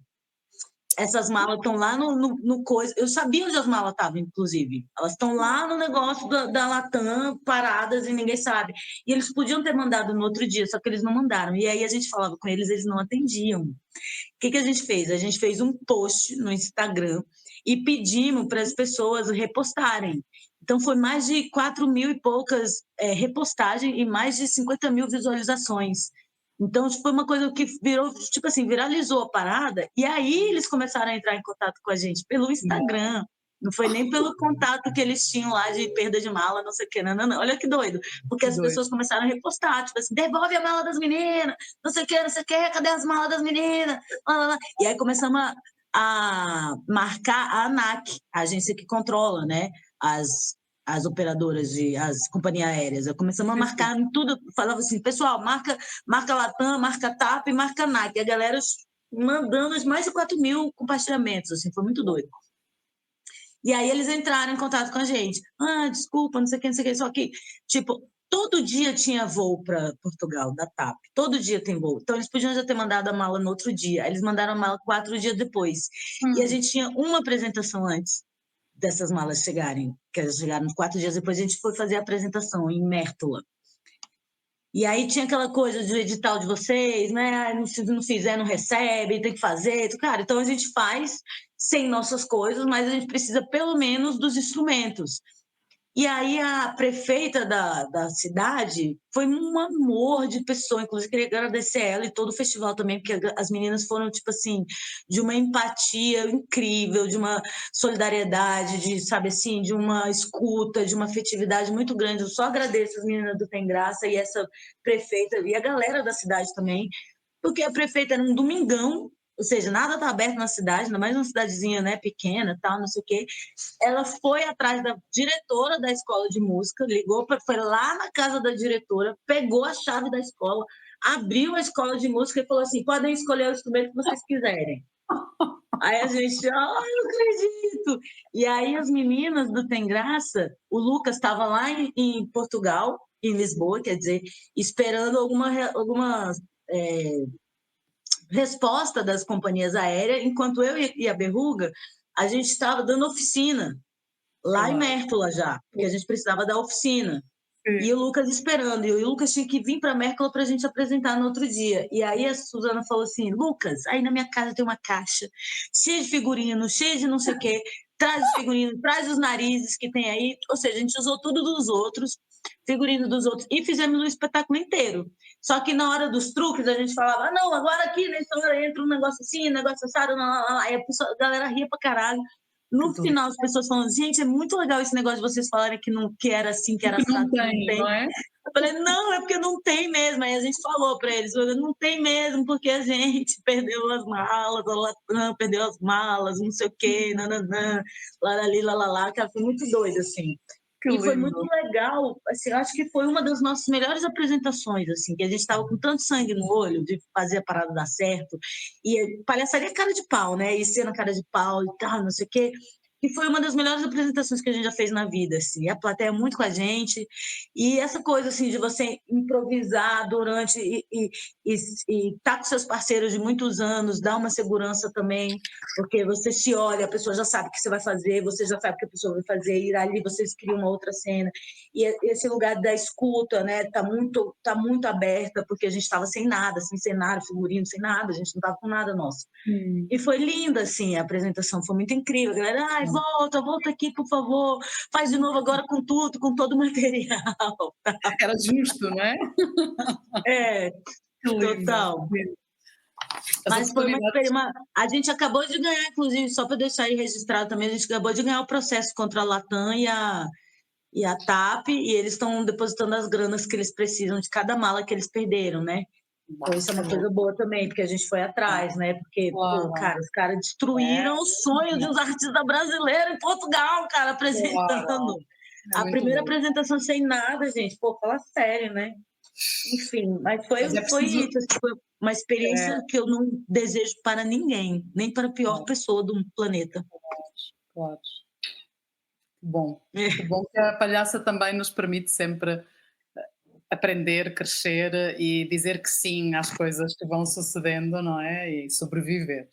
essas malas estão lá no coisa. Eu sabia onde as malas estavam, inclusive. Elas estão lá no negócio da Latam, paradas e ninguém sabe. E eles podiam ter mandado no outro dia, só que eles não mandaram. E aí a gente falava com eles, eles não atendiam. O que a gente fez? A gente fez um post no Instagram e pedimos para as pessoas repostarem. Então, foi mais de 4.000 e poucas repostagens e mais de 50.000 visualizações. Então, foi uma coisa que virou, tipo assim, viralizou a parada, e aí eles começaram a entrar em contato com a gente pelo Instagram. Não foi nem pelo contato que eles tinham lá de perda de mala, não sei o quê, não, não, não. Olha que doido. Porque Que as doido. pessoas começaram a repostar, tipo assim, devolve a mala das meninas, não sei o quê, não sei o quê, cadê as malas das meninas? Lá, lá, lá. E aí começamos a marcar a ANAC, a agência que controla, né, as operadoras, as companhias aéreas. Começamos a Sim, sim. marcar em tudo, falava assim, pessoal, marca Latam, marca TAP e marca ANAC. E a galera mandando mais de 4.000 compartilhamentos, assim, foi muito doido. E aí eles entraram em contato com a gente. Ah, desculpa, não sei o que, não sei o que. Só que, tipo, todo dia tinha voo para Portugal, da TAP. Todo dia tem voo. Então eles podiam já ter mandado a mala no outro dia. Aí eles mandaram a mala 4 dias depois. E a gente tinha uma apresentação antes dessas malas chegarem, que elas chegaram 4 dias depois. A gente foi fazer a apresentação em Mértola. E aí tinha aquela coisa do edital de vocês, né? Se não fizer, não recebe, tem que fazer. Cara, então a gente faz sem nossas coisas, mas a gente precisa pelo menos dos instrumentos. E aí a prefeita da cidade foi um amor de pessoa, inclusive queria agradecer ela e todo o festival também, porque as meninas foram, tipo assim, de uma empatia incrível, de uma solidariedade, de, sabe assim, de uma escuta, de uma afetividade muito grande. Eu só agradeço as meninas do Tem Graça e essa prefeita e a galera da cidade também, porque a prefeita era um domingão, ou seja, nada está aberto na cidade, ainda mais uma cidadezinha, né, pequena, tal, não sei o quê. Ela foi atrás da diretora da escola de música, foi lá na casa da diretora, pegou a chave da escola, abriu a escola de música e falou assim: podem escolher o instrumento que vocês quiserem. Aí a gente, eu não acredito. E aí as meninas do Tem Graça, o Lucas estava lá em Portugal, em Lisboa, quer dizer, esperando alguma resposta das companhias aéreas, enquanto eu e a Berruga, a gente estava dando oficina lá em Claro. Mértola já, porque a gente precisava da oficina. E Sim. o Lucas esperando, e o Lucas tinha que vir para Mértola para a gente apresentar no outro dia. E aí a Suzana falou assim: Lucas, aí na minha casa tem uma caixa cheia de figurinos, cheia de não sei o quê, traz os figurinos, traz os narizes que tem aí. Ou seja, a gente usou tudo dos outros, figurino dos outros, e fizemos um espetáculo inteiro. Só que na hora dos truques a gente falava: ah, não, agora aqui nessa hora entra um negócio assim, um negócio assado, aí a galera ria pra caralho. Que No delícia. final, as pessoas falando, gente, é muito legal esse negócio de vocês falarem que, não, que era assim, que era Porque não assado, que não tem, tem. não é? Eu falei, não, é porque não tem mesmo. Aí a gente falou para eles, não tem mesmo, porque a gente perdeu as malas, a Latam perdeu as malas, não sei o quê, nananã, larali, lalalá, que foi muito doido, assim. Que E foi muito lindo. legal, assim, eu acho que foi uma das nossas melhores apresentações, assim, que a gente estava com tanto sangue no olho de fazer a parada dar certo, e palhaçaria é cara de pau, né, e cena cara de pau e tal, não sei o quê, e foi uma das melhores apresentações que a gente já fez na vida, assim, a plateia muito com a gente, e essa coisa, assim, de você improvisar durante e tá com seus parceiros de muitos anos, dá uma segurança também, porque você se olha, a pessoa já sabe o que você vai fazer, você já sabe o que a pessoa vai fazer, e ali vocês criam uma outra cena. E esse lugar da escuta, né, tá muito aberta, porque a gente estava sem nada, sem cenário, figurino, sem nada, a gente não estava com nada nosso. E foi linda, assim, a apresentação, foi muito incrível. A galera, ai, volta aqui, por favor, faz de novo agora com tudo, com todo o material. Era justo, não é? É, Que lindo. total. As Mas foi uma oportunidades. experiência. A gente acabou de ganhar, inclusive, só para deixar aí registrado também, a gente acabou de ganhar o processo contra a Latam e a TAP, e eles estão depositando as granas que eles precisam de cada mala que eles perderam, né? Então, isso é uma coisa boa também, porque a gente foi atrás, né? Porque, pô, Claro. cara, os caras É, destruíram o sonho de uns artistas brasileiros em Portugal, cara, claro. apresentando. É A muito primeira bom. apresentação sem nada, gente, pô, fala sério, né? Enfim, mas Mas é foi preciso. isso, assim, foi uma É, experiência que eu não desejo para ninguém, nem para a pior pessoa do planeta. claro. Que bom. É, Que bom que a palhaça também nos permite sempre aprender, crescer e dizer que sim às coisas que vão sucedendo, não é? E sobreviver.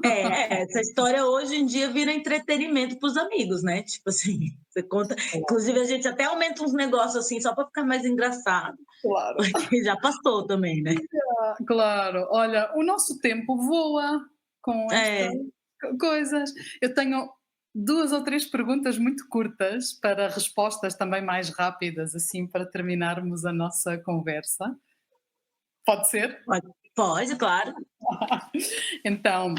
essa história hoje em dia vira entretenimento para os amigos, né? Tipo assim, você conta. Inclusive, a gente até aumenta uns negócios assim, só para ficar mais engraçado, Claro. porque já passou também, né? Claro. Olha, o nosso tempo voa com estas É, coisas. Eu tenho 2 ou 3 perguntas muito curtas para respostas também mais rápidas, assim, para terminarmos a nossa conversa. Pode ser? pode, claro. Então,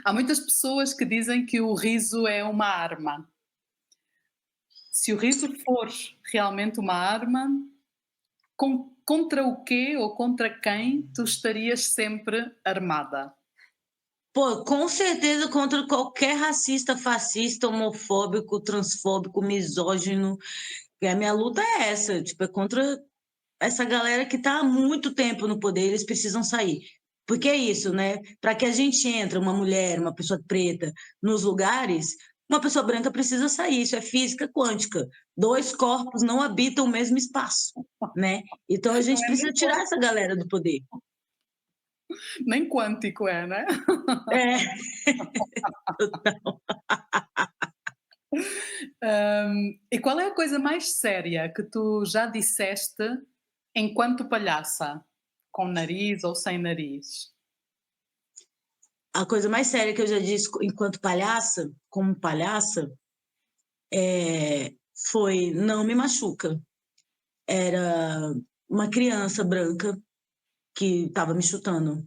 há muitas pessoas que dizem que o riso é uma arma. Se o riso for realmente uma arma, contra o quê ou contra quem tu estarias sempre armada? Pô, com certeza contra qualquer racista, fascista, homofóbico, transfóbico, misógino. E a minha luta é essa, tipo, é contra essa galera que está há muito tempo no poder, eles precisam sair. Porque é isso, né? Para que a gente entre, uma mulher, uma pessoa preta, nos lugares, uma pessoa branca precisa sair. Isso é física quântica. Dois corpos não habitam o mesmo espaço, né? Então a Não gente é precisa nem, tirar essa galera do poder. nem quântico, é, né? É, E qual é a coisa mais séria que tu já disseste enquanto palhaça? Com nariz ou sem nariz? a coisa mais séria que eu já disse enquanto palhaça, como palhaça, foi não me machuca. Era uma criança branca que estava me chutando.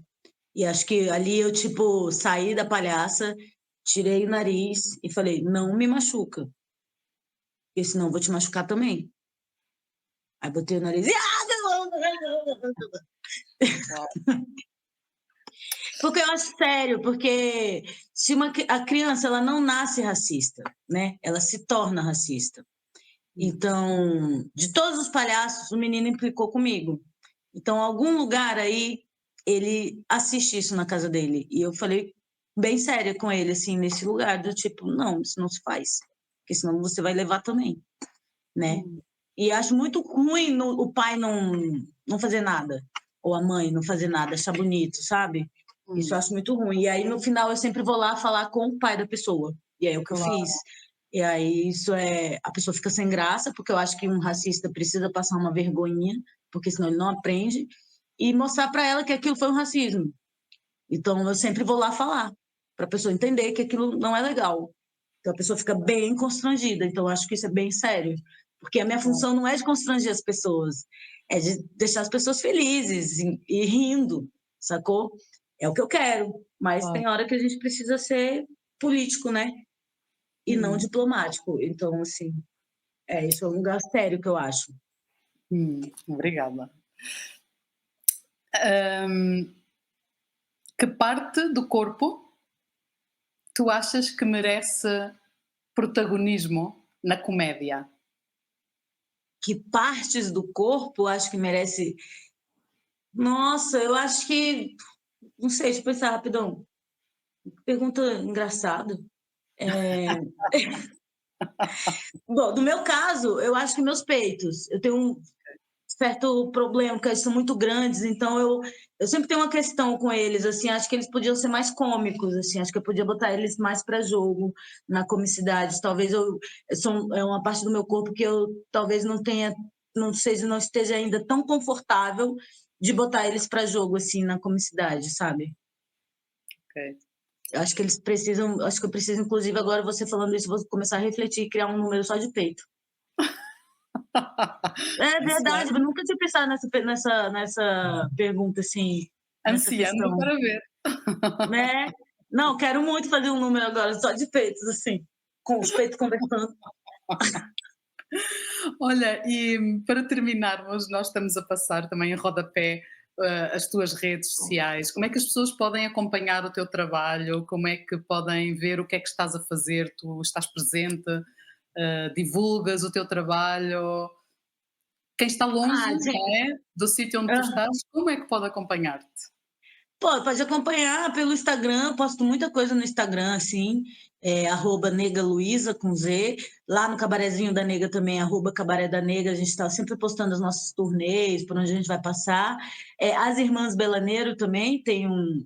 E acho que ali eu, tipo, saí da palhaça, tirei o nariz e falei, não me machuca, porque senão eu vou te machucar também. Aí botei o nariz e... Uau. Porque eu acho sério, porque se a criança ela não nasce racista, né? Ela se torna racista. Então, de todos os palhaços, o menino implicou comigo. Então, algum lugar aí, ele assiste isso na casa dele. E eu falei bem séria com ele, assim, nesse lugar, do tipo, não, isso não se faz. Porque senão você vai levar também, né? Hum, E acho muito ruim o pai não fazer nada. Ou a mãe não fazer nada, achar bonito, sabe? Isso eu hum, acho muito ruim. E aí, no final, eu sempre vou lá falar com o pai da pessoa. E aí, é o que eu fiz. claro, E aí, isso é... A pessoa fica sem graça, porque eu acho que um racista precisa passar uma vergonhinha, porque senão ele não aprende. E mostrar para ela que aquilo foi um racismo. Então, eu sempre vou lá falar, para a pessoa entender que aquilo não é legal. Então, a pessoa fica bem constrangida. Então, eu acho que isso é bem sério. Porque a minha claro, função não é de constranger as pessoas, é de deixar as pessoas felizes e rindo, sacou? É o que eu quero. Mas claro. tem hora que a gente precisa ser político, né? E não Hum, diplomático. Então, assim, isso é um lugar sério que eu acho. obrigada. Hum, que parte do corpo tu achas que merece protagonismo na comédia? Que partes do corpo acho que merece. Nossa, eu acho que. Não sei, deixa eu pensar rapidão. Pergunta engraçada. É... Bom, no meu caso, eu acho que meus peitos. Eu tenho um certo problema, porque eles são muito grandes, então eu sempre tenho uma questão com eles, assim, acho que eles podiam ser mais cômicos, assim, acho que eu podia botar eles mais para jogo, na comicidade. Talvez é uma parte do meu corpo que eu talvez não tenha, não esteja ainda tão confortável de botar eles para jogo, assim, na comicidade, sabe? Ok. Acho que eles precisam, acho que eu preciso, inclusive, agora você falando isso, vou começar a refletir e criar um número só de peito. É Isso é verdade, eu nunca tinha pensado nessa pergunta, assim, nessa ansiando questão, para ver. né? Não, quero muito fazer um número agora só de peitos, assim, com os peitos conversando. Olha, e para terminarmos, nós estamos a passar também em rodapé, as tuas redes sociais. Como é que as pessoas podem acompanhar o teu trabalho? Como é que podem ver o que é que estás a fazer? Tu estás presente, divulgas o teu trabalho? Quem está longe, Ah, não é, do sítio onde tu ah, estás, como é que pode acompanhar-te? pode acompanhar pelo Instagram, posto muita coisa no Instagram, assim, @negaluiza com Z. Lá no Cabarezinho da Nega também, @cabaré da Nega, a gente está sempre postando os nossos turnês, por onde a gente vai passar. As Irmãs Belaneiro também tem um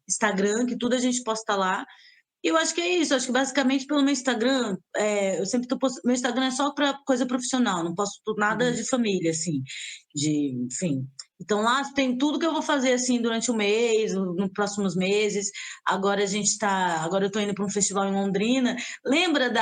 Instagram, que tudo a gente posta lá. E eu acho que é isso, acho que basicamente pelo meu Instagram, eu sempre tô postando, meu Instagram é só para coisa profissional, não posto nada Uhum. de família, assim, enfim. Então lá tem tudo que eu vou fazer, assim, durante o mês, nos próximos meses. Agora eu tô indo para um festival em Londrina. Lembra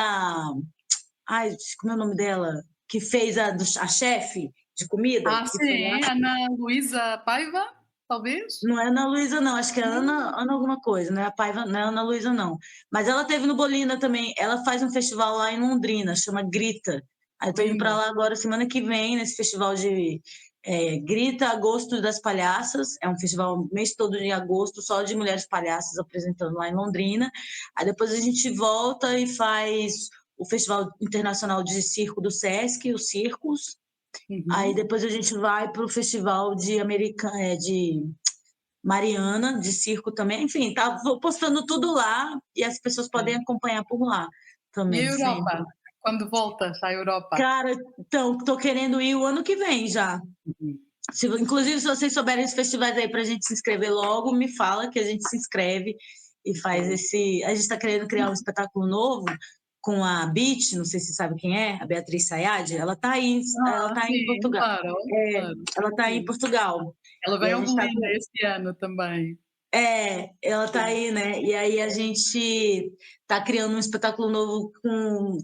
ai, como é o nome dela? Que fez a chefe de comida, Ah, que foi lá. sim, Ana Luísa Paiva, talvez? Não é Ana Luísa, não, acho que é Não? Ana alguma coisa, não é a Paiva, não é Ana Luísa, não. Mas ela teve no Bolina também, ela faz um festival lá em Londrina, chama Grita. Aí eu tô indo para Lindo. lá agora, semana que vem, nesse festival Grita Agosto das Palhaças, é um festival o mês todo de agosto, só de mulheres palhaças apresentando lá em Londrina. Aí depois a gente volta e faz o Festival Internacional de Circo do Sesc, o Circos. Aí depois a gente vai para o Festival de Mariana, de circo também. Enfim, vou postando tudo lá e as pessoas podem acompanhar por lá E a também, sempre. Europa? Quando voltas à Europa? Cara, então, tô querendo ir o ano que vem já. Uhum. Inclusive, se vocês souberem os festivais aí pra gente se inscrever logo, me fala que a gente se inscreve e faz esse. A gente está querendo criar um espetáculo novo com a Beat, não sei se você sabe quem é, a Beatriz Sayad, ela tá em Sim, Portugal. claro, claro. Ela tá em Sim. Portugal. Ela E vem a ao gente tá Belinda este ano também. ela tá Sim. aí, né? E aí a gente tá criando um espetáculo novo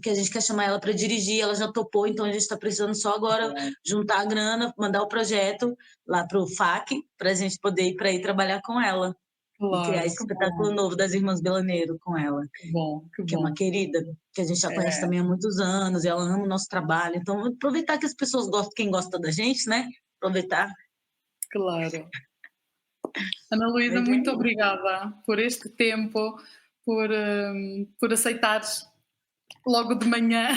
que a gente quer chamar ela para dirigir, ela já topou, então a gente está precisando só agora juntar a grana, mandar o projeto lá pro FAC, para a gente poder ir para aí trabalhar com ela e criar Claro, esse que bom, espetáculo novo das Irmãs Belaneiro com ela, que bom, que que é uma bom. querida, que a gente já conhece É, também há muitos anos, e ela ama o nosso trabalho. Então, aproveitar que as pessoas gostam, quem gosta da gente, né? Aproveitar. claro. Ana Luísa, Mas é muito isso. obrigada por este tempo, por aceitares logo de manhã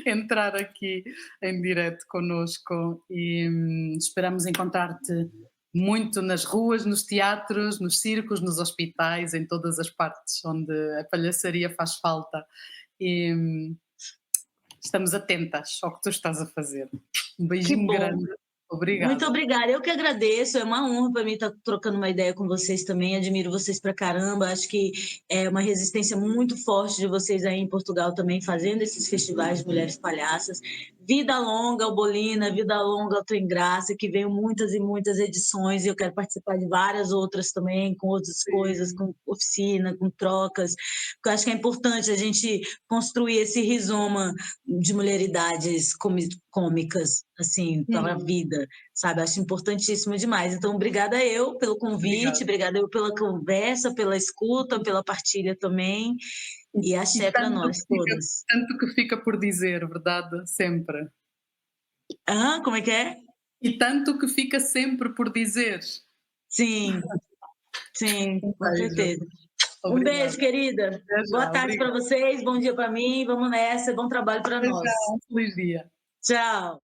entrar aqui em direto connosco e esperamos encontrar-te muito nas ruas, nos teatros, nos circos, nos hospitais, em todas as partes onde a palhaçaria faz falta. E estamos atentas ao que tu estás a fazer. Um Que beijinho bom. grande. Muito Obrigada. obrigada. Eu que agradeço. É uma honra para mim estar trocando uma ideia com vocês também. Admiro vocês pra caramba. Acho que é uma resistência muito forte de vocês aí em Portugal também, fazendo esses festivais de mulheres palhaças. Vida longa, Albolina, vida longa, ao Trem Graça, que venham muitas e muitas edições. E eu quero participar de várias outras também, com outras coisas, Sim, com oficina, com trocas. Porque eu acho que é importante a gente construir esse rizoma de mulheridades cômicas, assim, para a vida, sabe? Acho importantíssimo demais. Então, obrigada eu pelo convite, obrigada. obrigada eu pela conversa, pela escuta, pela partilha também, e E axé para nós todas. tanto que fica por dizer, verdade? Sempre. Como é que é? E tanto que fica sempre por dizer. Sim, sim, Um com beijo. certeza. Um beijo, Obrigada. querida. Até Boa já. tarde para Obrigada. vocês, bom dia para mim, vamos nessa, bom trabalho para Até já. nós. Um feliz dia. Tchau.